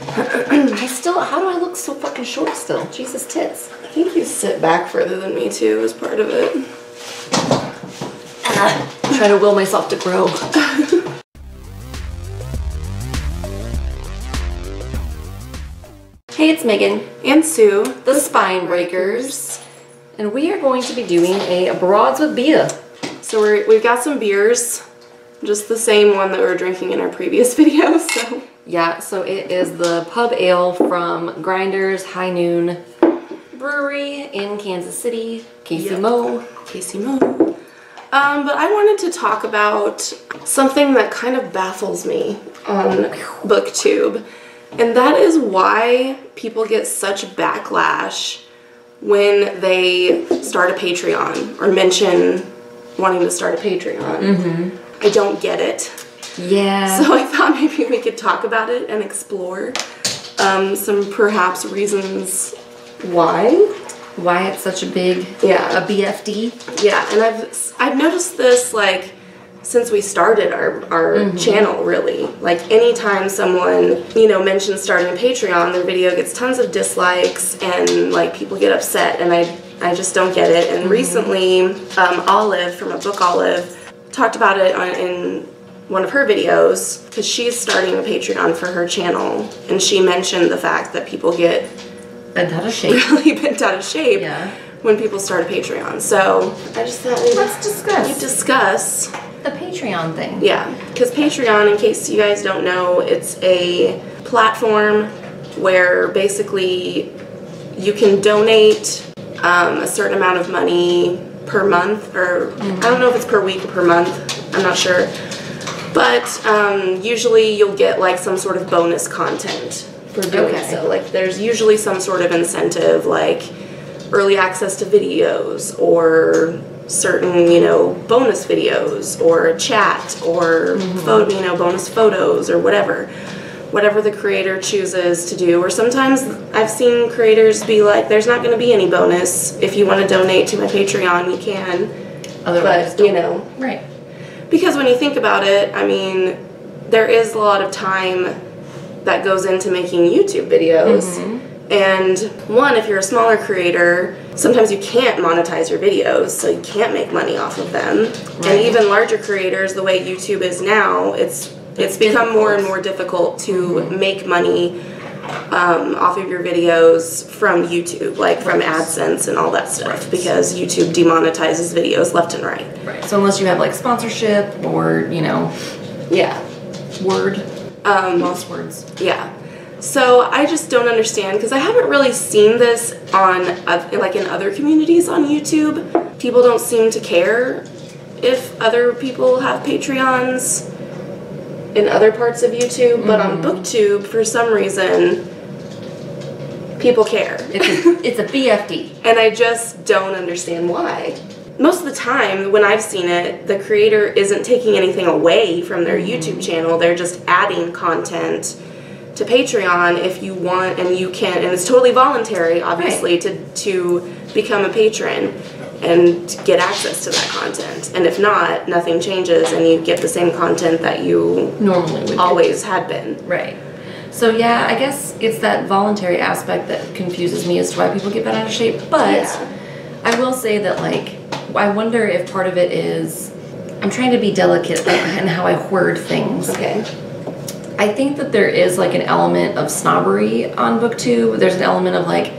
How do I look so fucking short still? Jesus tits. I think you sit back further than me too as part of it. Trying to will myself to grow. Hey, it's Megan and Sue, the Spine Breakers, and we are going to be doing a Broads with beer. So we've got some beers, just the same one that we were drinking in our previous video. So yeah, so it is the pub ale from Grinders High Noon Brewery in Kansas City, Casey Mo. But I wanted to talk about something that kind of baffles me on BookTube. And that is why people get such backlash when they start a Patreon or mention wanting to start a Patreon. I don't get it. Yeah. So I thought maybe we could talk about it and explore some perhaps reasons why it's such a big a BFD. Yeah, and I've noticed this like since we started our channel, really. Like anytime someone, you know, mentions starting a Patreon, their video gets tons of dislikes and like people get upset, and I just don't get it. And recently Olive from a Book Olive talked about it in one of her videos because she's starting a Patreon for her channel, and she mentioned the fact that people get bent out of shape. Really bent out of shape when people start a Patreon. So I just thought let's discuss the Patreon thing. Yeah, because Patreon, in case you guys don't know, it's a platform where basically you can donate a certain amount of money per month, or I don't know if it's per week or per month, I'm not sure. But usually you'll get like some sort of bonus content for doing so. Like there's usually some sort of incentive, like early access to videos or certain, you know, bonus videos or a chat or bonus photos or whatever the creator chooses to do. Or sometimes I've seen creators be like, there's not going to be any bonus. If you want to donate to my Patreon, you can. Otherwise, but, you know. Right. Because when you think about it, I mean, there is a lot of time that goes into making YouTube videos. And one, if you're a smaller creator, sometimes you can't monetize your videos, so you can't make money off of them. Right. And even larger creators, the way YouTube is now, it's become more and more difficult to make money off of your videos from YouTube, like from AdSense and all that stuff, because YouTube demonetizes videos left and right. Right. So unless you have like sponsorship or, you know, word, most words. Yeah. So I just don't understand, because I haven't really seen this on like in other communities on YouTube. People don't seem to care if other people have Patreons in other parts of YouTube, but on BookTube, for some reason, people care. It's a BFD. And I just don't understand why. Most of the time, when I've seen it, the creator isn't taking anything away from their YouTube channel. They're just adding content to Patreon if you want, and you can, and it's totally voluntary, obviously, to become a patron and get access to that content. And if not, nothing changes, and you get the same content that you normally would always had been. Right. So yeah, I guess it's that voluntary aspect that confuses me as to why people get bent out of shape. But I will say that, like, I wonder if part of it is I'm trying to be delicate in how I word things. Okay. I think that there is like an element of snobbery on BookTube. There's an element of like,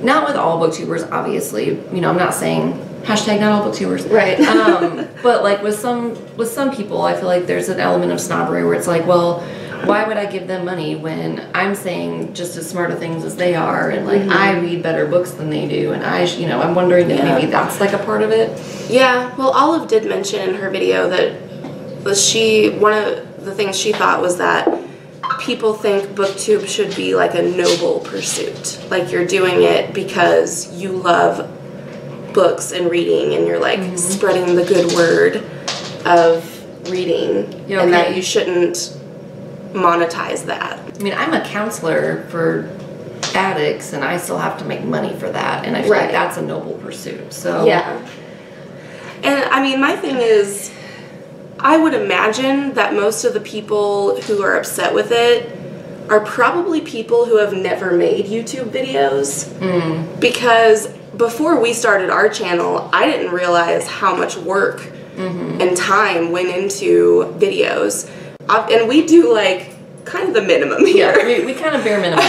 not with all booktubers, obviously. You know, I'm not saying hashtag not all booktubers. Right. But like with some people, I feel like there's an element of snobbery where it's like, well, why would I give them money when I'm saying just as smart of things as they are, and like I read better books than they do, and I'm wondering if maybe that's like a part of it. Yeah. Well, Olive did mention in her video that one of the things she thought was that people think BookTube should be like a noble pursuit. Like you're doing it because you love books and reading, and you're like spreading the good word of reading, and that you shouldn't monetize that. I mean, I'm a counselor for addicts, and I still have to make money for that, and I feel like that's a noble pursuit. So yeah. And I mean, my thing is, I would imagine that most of the people who are upset with it are probably people who have never made YouTube videos. Because before we started our channel, I didn't realize how much work and time went into videos. And we do like kind of the minimum here. Yeah, we kind of bare minimum.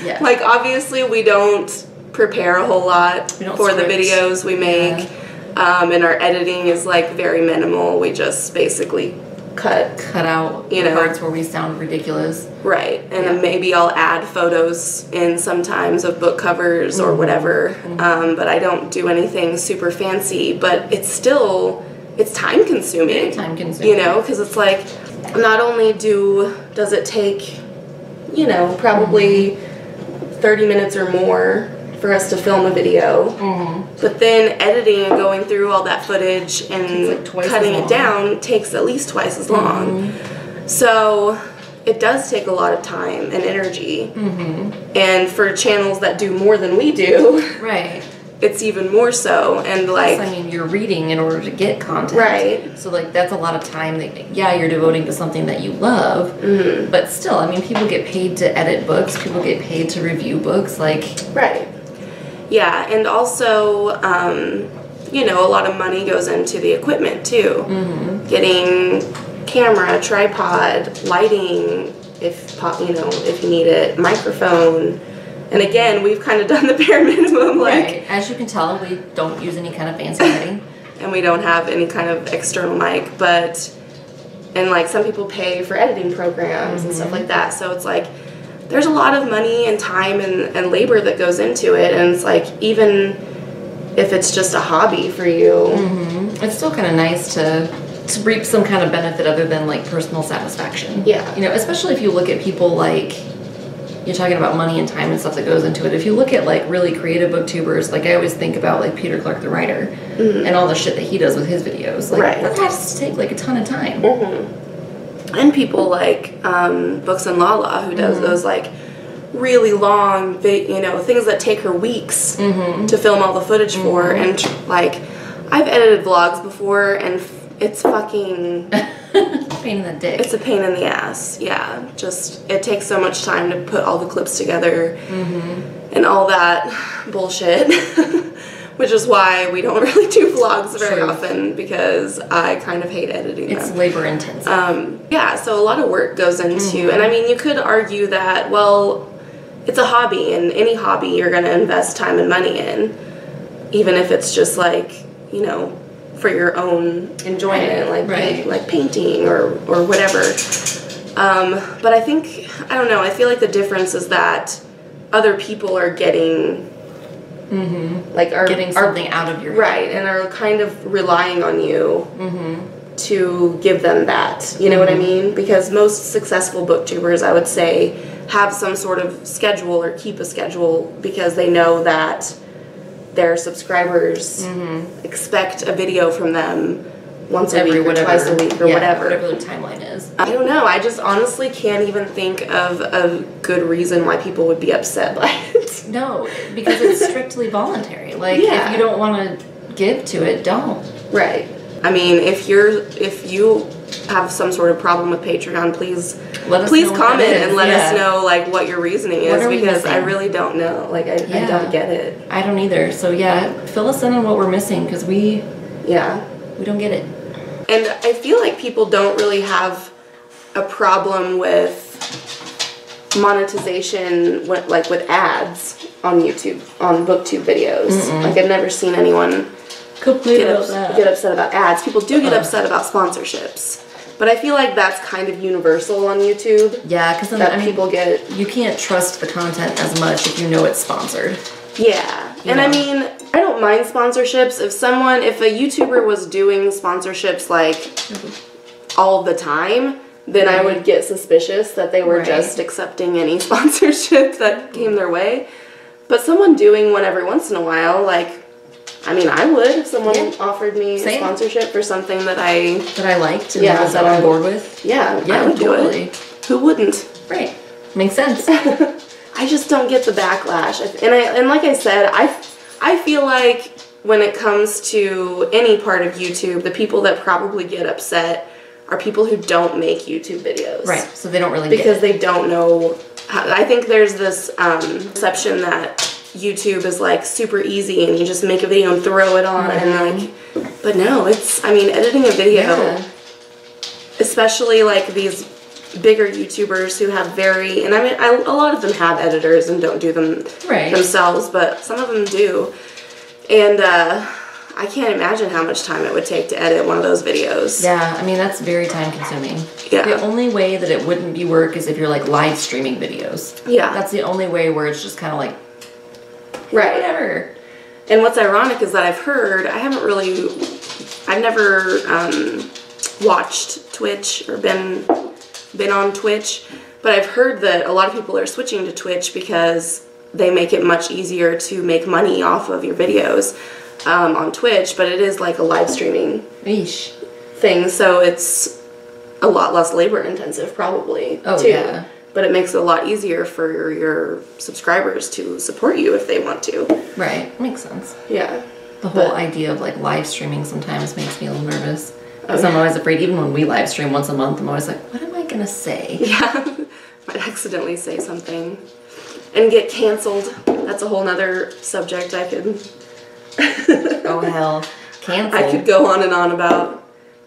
Yeah. Like obviously we don't prepare a whole lot for the videos we make. And our editing is like very minimal. We just basically cut out the parts where we sound ridiculous. Right. And then maybe I'll add photos in sometimes of book covers or whatever. But I don't do anything super fancy. But it's still, it's time consuming. Very time consuming. You know, because it's like, not only does it take, you know, probably 30 minutes or more for us to film a video, but then editing and going through all that footage and cutting it down takes at least twice as long. So it does take a lot of time and energy. And for channels that do more than we do, it's even more so. And like, I mean, you're reading in order to get content, right? So like that's a lot of time that you're devoting to something that you love, but still, I mean, people get paid to edit books, people get paid to review books, like yeah. And also you know, a lot of money goes into the equipment too, getting camera, tripod, lighting, if you know, if you need it, microphone. And again, we've kind of done the bare minimum. Like, as you can tell, we don't use any kind of fancy lighting. And we don't have any kind of external mic, and like some people pay for editing programs and stuff like that. So it's like, there's a lot of money and time and labor that goes into it. And it's like, even if it's just a hobby for you. It's still kind of nice to reap some kind of benefit other than like personal satisfaction. Yeah. You know, especially if you look at people like, you're talking about money and time and stuff that goes into it. If you look at like really creative booktubers, like I always think about like Peter Clark the writer and all the shit that he does with his videos. Like that has to take like a ton of time. And people like Books and Lala, who does those like really long, you know, things that take her weeks to film all the footage for. And like, I've edited vlogs before, and it's fucking pain in the dick. It's a pain in the ass. Yeah, just it takes so much time to put all the clips together and all that bullshit. Which is why we don't really do vlogs very often, because I kind of hate editing them. It's labor intensive. Yeah, so a lot of work goes into, and I mean, you could argue that, well, it's a hobby, and any hobby you're going to invest time and money in, even if it's just like, you know, for your own enjoyment, like painting or whatever. But I think, I don't know, I feel like the difference is that other people are getting like are getting something out of your head. And are kind of relying on you to give them that, you know what I mean? Because most successful booktubers, I would say, have some sort of schedule or keep a schedule, because they know that their subscribers expect a video from them once a week or twice a week or whatever the timeline is. I don't know. I just honestly can't even think of a good reason why people would be upset by it. No, because it's strictly voluntary. Like, if you don't want to give to it, don't. Right. I mean, if you have some sort of problem with Patreon, please comment and let us know like what your reasoning is, because I really don't know. Like, I don't get it. I don't either. So fill us in on what we're missing, because we don't get it. And I feel like people don't really have a problem with monetization, like with ads on YouTube, on BookTube videos. Like, I've never seen anyone get upset about ads. People do get upset about sponsorships, but I feel like that's kind of universal on YouTube. Yeah, because people get. You can't trust the content as much if you know it's sponsored. Yeah, and I mean, I don't mind sponsorships. If a YouTuber was doing sponsorships like all the time, then I would get suspicious that they were just accepting any sponsorship that came their way. But someone doing one every once in a while, like, I mean, I would if someone offered me a sponsorship for something that I liked and was on board with. Yeah, I would do it. Who wouldn't? Right. Makes sense. I just don't get the backlash. And like I said, I feel like when it comes to any part of YouTube, the people that probably get upset are people who don't make YouTube videos. Right, so they don't really because they don't know I think there's this perception that YouTube is like super easy and you just make a video and throw it on and like, but no, it's, I mean, editing a video, especially like these bigger YouTubers who have very, and I mean, a lot of them have editors and don't do them themselves, but some of them do. And I can't imagine how much time it would take to edit one of those videos. Yeah, I mean, that's very time consuming. Yeah. The only way that it wouldn't be work is if you're like live streaming videos. Yeah. That's the only way where it's just kind of like, right. Whatever. And what's ironic is that I've heard, I've never watched Twitch or been on Twitch, but I've heard that a lot of people are switching to Twitch because they make it much easier to make money off of your videos on Twitch, but it is like a live streaming thing, so it's a lot less labor intensive probably too. Yeah. But it makes it a lot easier for your subscribers to support you if they want to. Right, makes sense. Yeah. The whole idea of like live streaming sometimes makes me a little nervous. Because I'm always afraid, even when we live stream once a month, I'm always like, what am I going to say? Yeah, might accidentally say something. And get canceled. That's a whole nother subject I could... Oh, hell. Cancel. I could go on and on about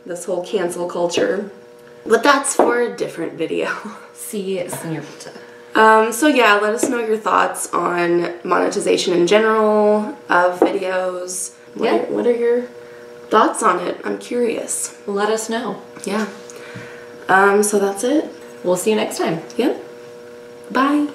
this whole cancel culture. But that's for a different video. See, señorita. So yeah, let us know your thoughts on monetization in general of videos. What are your thoughts on it? I'm curious. Let us know. Yeah. So that's it. We'll see you next time. Yep. Bye.